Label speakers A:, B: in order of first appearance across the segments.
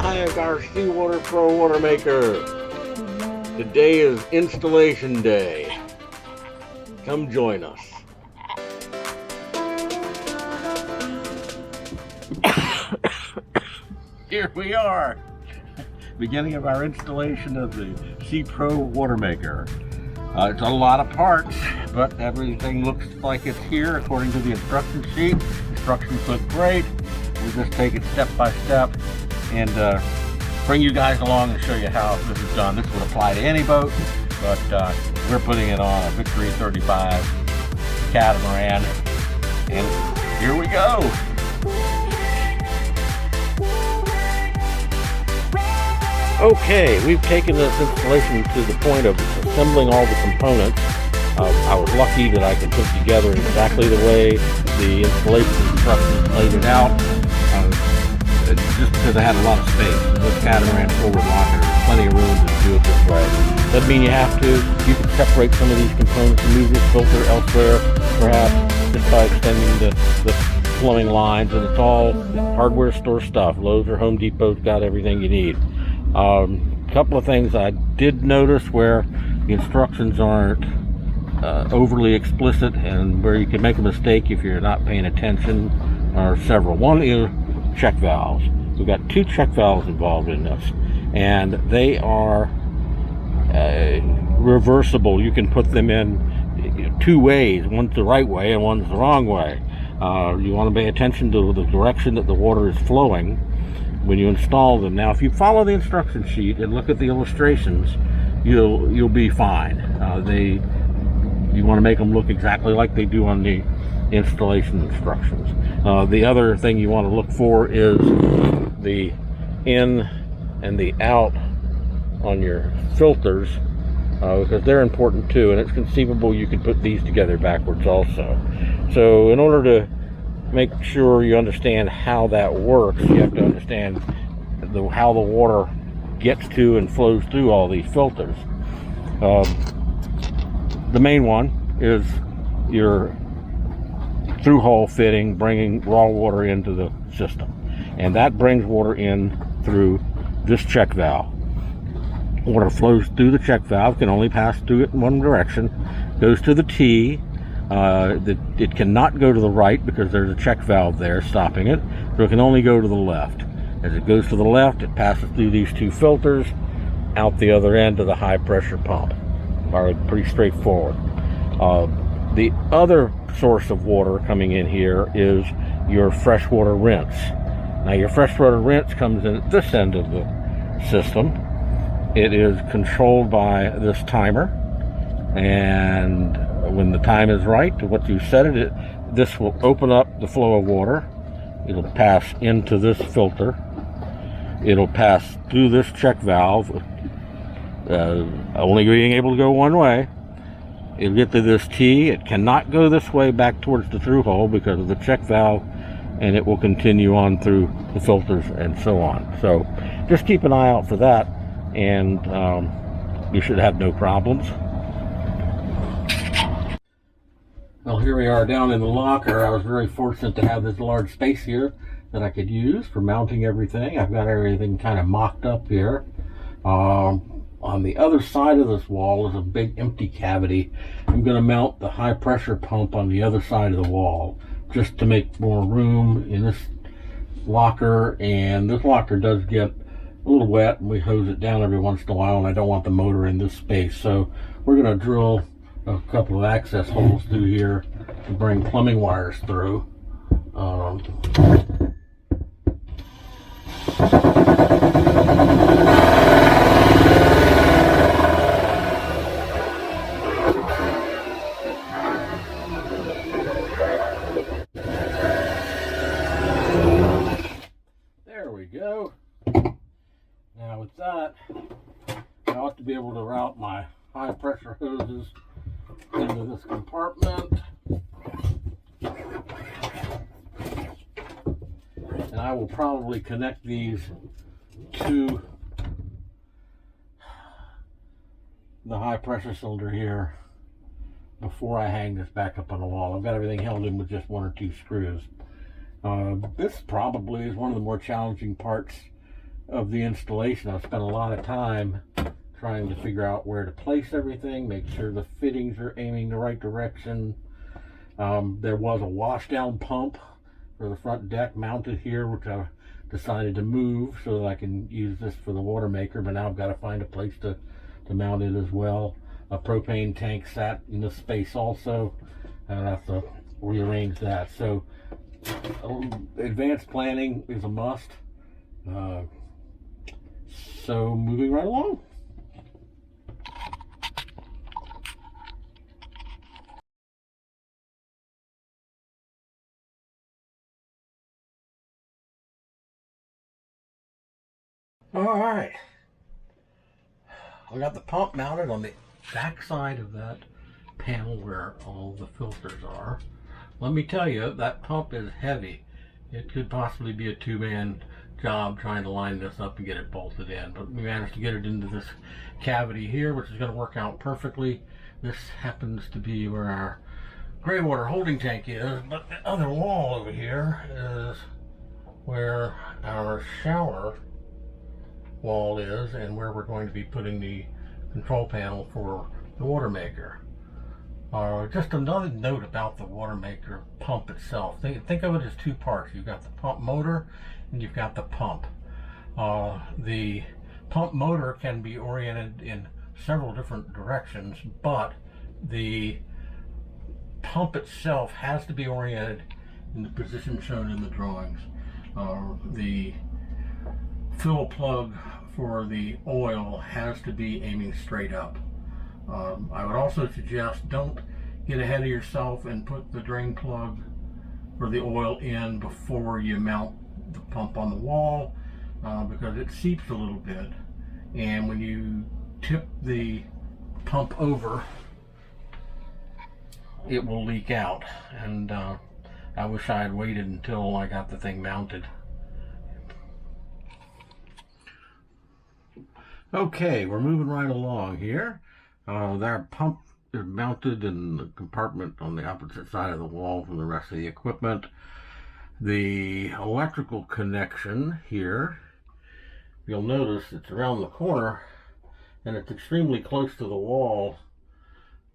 A: like our SeaWater Pro Watermaker. Today is installation day. Come join us. Here we are, beginning of our installation of the Sea Pro Watermaker. It's a lot of parts, but everything looks like it's here according to the instruction sheet. Instructions look great. We'll just take it step by step and bring you guys along and show you how this is done. This would apply to any boat, but we're putting it on a Victory 35 catamaran, and here we go. Okay, we've taken this installation to the point of assembling all the components. I was lucky that I could put together exactly the way the installation instructions laid it out, just because I had a lot of space. This catamaran forward locker, there's plenty of room to do it this way. Doesn't mean you have to. You can separate some of these components and move this filter elsewhere, perhaps just by extending the plumbing lines, and it's all hardware store stuff. Lowe's or Home Depot's got everything you need. Couple of things I did notice where the instructions aren't overly explicit, and where you can make a mistake if you're not paying attention, are several. One is check valves. We've got two check valves involved in this, and they are reversible. You can put them in two ways. One's the right way and one's the wrong way. You want to pay attention to the direction that the water is flowing when you install them. Now, if you follow the instruction sheet and look at the illustrations, you'll be fine. You want to make them look exactly like they do on the installation instructions. The other thing you want to look for is the in and the out on your filters, because they're important too, and it's conceivable you could put these together backwards also. So in order to make sure you understand how that works, you have to understand how the water gets to and flows through all these filters. The main one is your through-hole fitting, bringing raw water into the system, and that brings water in through this check valve. Water flows through the check valve, can only pass through it in one direction, goes to the T. It cannot go to the right because there's a check valve there stopping it, so it can only go to the left. As it goes to the left, it passes through these two filters out the other end of the high pressure pump. Pretty straightforward. The other source of water coming in here is your freshwater rinse. Now, your freshwater rinse comes in at this end of the system. It is controlled by this timer, and when the time is right to what you set it, this will open up the flow of water. It'll pass into this filter. It'll pass through this check valve, only being able to go one way. It'll get to this T. It cannot go this way back towards the through hole because of the check valve, and it will continue on through the filters and so on. So just keep an eye out for that, and you should have no problems. Well, here we are down in the locker. I was very fortunate to have this large space here that I could use for mounting everything. I've got everything kind of mocked up here. On the other side of this wall is a big empty cavity. I'm going to mount the high pressure pump on the other side of the wall just to make more room in this locker. And this locker does get a little wet, and we hose it down every once in a while, and I don't want the motor in this space. So we're going to drill a couple of access holes through here to bring plumbing wires through. There we go. Now with that, I ought to be able to route my high pressure hoses into this compartment, and I will probably connect these to the high pressure cylinder here before I hang this back up on the wall. I've got everything held in with just one or two screws. This probably is one of the more challenging parts of the installation, I spent a lot of time trying to figure out where to place everything, make sure the fittings are aiming the right direction. There was a washdown pump for the front deck mounted here, which I decided to move so that I can use this for the Watermaker, but now I've got to find a place to mount it as well. A propane tank sat in this space also, and I have to rearrange that. So advanced planning is a must. So moving right along. All right, I got the pump mounted on the back side of that panel where all the filters are. Let me tell you, that pump is heavy. It could possibly be a two-man job trying to line this up and get it bolted in, but we managed to get it into this cavity here, which is going to work out perfectly. This happens to be where our gray water holding tank is, but the other wall over here is where our shower wall is, and where we're going to be putting the control panel for the Watermaker. Just another note about the Watermaker pump itself. Think of it as two parts. You've got the pump motor and you've got the pump. The pump motor can be oriented in several different directions, but the pump itself has to be oriented in the position shown in the drawings. The fill plug for the oil has to be aiming straight up. I would also suggest don't get ahead of yourself and put the drain plug for the oil in before you mount the pump on the wall, because it seeps a little bit, and when you tip the pump over it will leak out, and I wish I had waited until I got the thing mounted. Okay, we're moving right along here. Our pump is mounted in the compartment on the opposite side of the wall from the rest of the equipment. The electrical connection here, you'll notice it's around the corner and it's extremely close to the wall,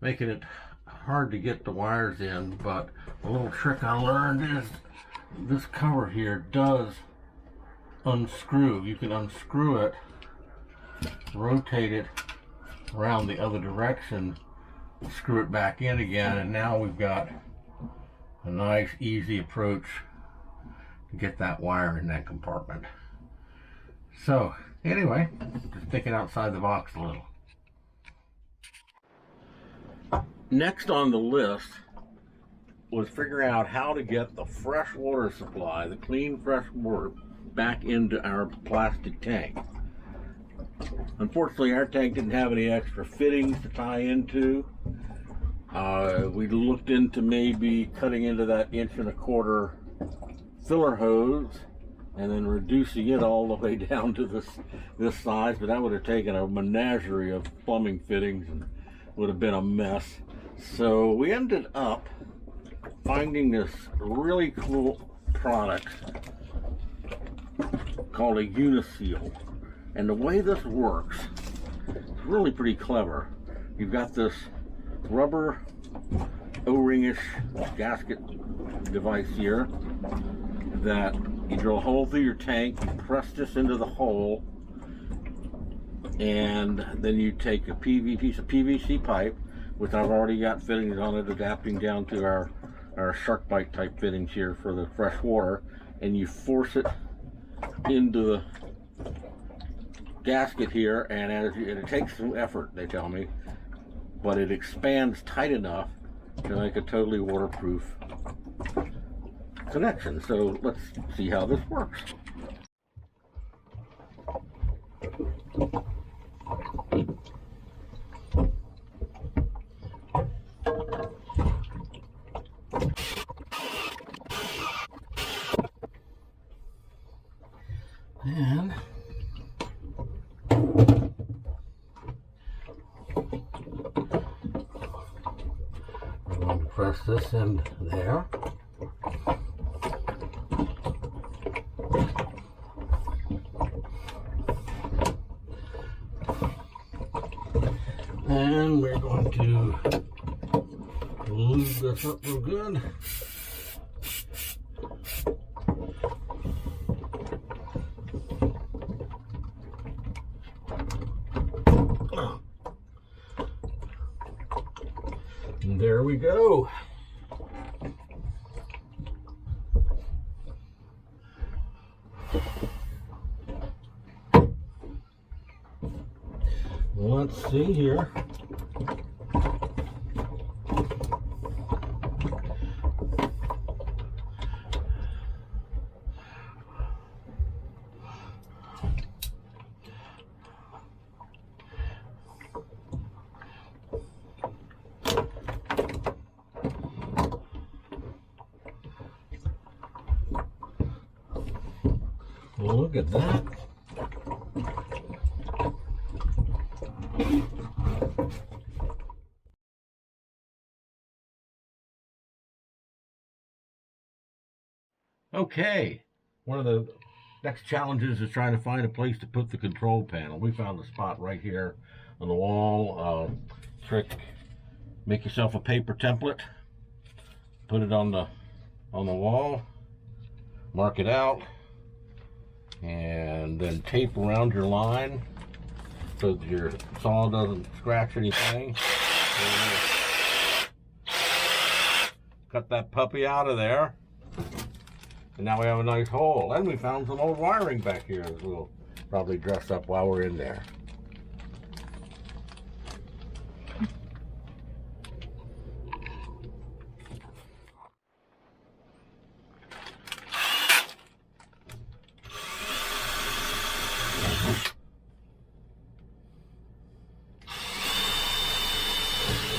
A: making it hard to get the wires in, but a little trick I learned is this cover here does unscrew. You can unscrew it, rotate it around the other direction, screw it back in again, and now we've got a nice easy approach to get that wire in that compartment. So anyway, just thinking outside the box a little. Next on the list was figuring out how to get the fresh water supply, the clean fresh water, back into our plastic tank. Unfortunately, our tank didn't have any extra fittings to tie into. We looked into maybe cutting into that 1.25 inch filler hose and then reducing it all the way down to this size, but that would have taken a menagerie of plumbing fittings and would have been a mess. So we ended up finding this really cool product called a Uniseal. And the way this works is really pretty clever. You've got this rubber O-ring-ish gasket device here that you drill a hole through your tank, you press this into the hole, and then you take a piece of PVC pipe, which I've already got fittings on it, adapting down to our shark bite type fittings here for the fresh water, and you force it into the gasket here, and it takes some effort, they tell me, but it expands tight enough to make a totally waterproof connection. So let's see how this works. And I'm going to press this in there. And we're going to lube this up real good. And there we go. Let's see here. Look at that. Okay, one of the next challenges is trying to find a place to put the control panel. We found a spot right here on the wall. Trick, make yourself a paper template, put it on the wall, mark it out, and then tape around your line so that your saw doesn't scratch anything. Cut that puppy out of there. And now we have a nice hole. And we found some old wiring back here that we'll probably dress up while we're in there.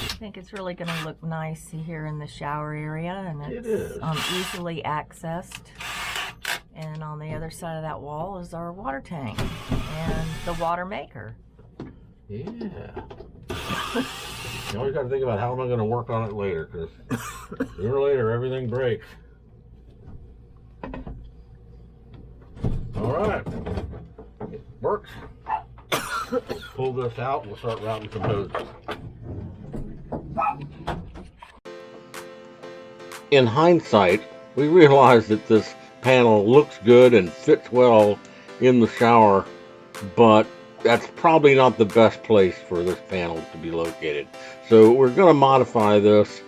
B: I think it's really going to look nice here in the shower area, and it's
A: is.
B: Easily accessed. And on the other side of that wall is our water tank and the Watermaker.
A: Yeah. You always got to think about how am I going to work on it later, because sooner or later everything breaks. All right, it works. Pull this out and we'll start routing some hoses. In hindsight, we realized that this panel looks good and fits well in the shower, but that's probably not the best place for this panel to be located. So we're going to modify this,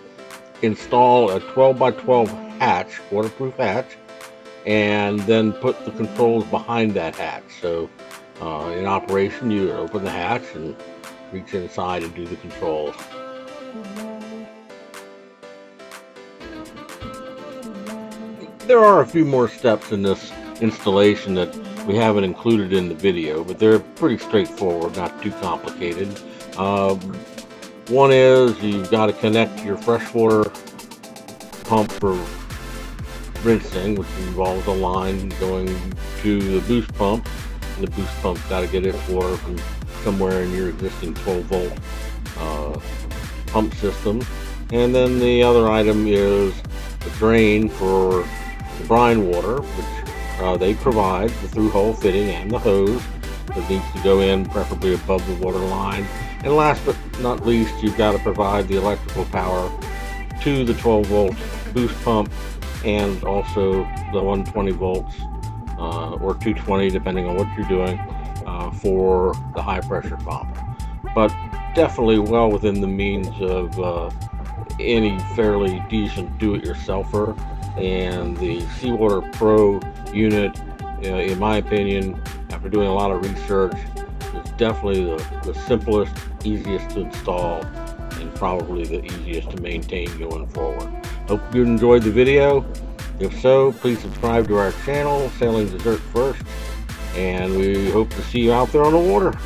A: install a 12 by 12 hatch, waterproof hatch, and then put the controls behind that hatch. So in operation, you open the hatch and reach inside and do the controls. There are a few more steps in this installation that we haven't included in the video, but they're pretty straightforward, not too complicated. One is you've got to connect your freshwater pump for rinsing, which involves a line going to the boost pump. And the boost pump's got to get its water from somewhere in your existing 12-volt pump system. And then the other item is the drain for the brine water, which they provide, the through-hole fitting and the hose that needs to go in preferably above the water line. And last but not least, you've got to provide the electrical power to the 12-volt boost pump and also the 120 volts or 220 depending on what you're doing for the high pressure pump. But definitely well within the means of any fairly decent do-it-yourselfer, and the SeaWater Pro unit, in my opinion, after doing a lot of research, is definitely the simplest, easiest to install, and probably the easiest to maintain going forward. Hope you enjoyed the video. If so, please subscribe to our channel, Sailing Dessert First, and we hope to see you out there on the water.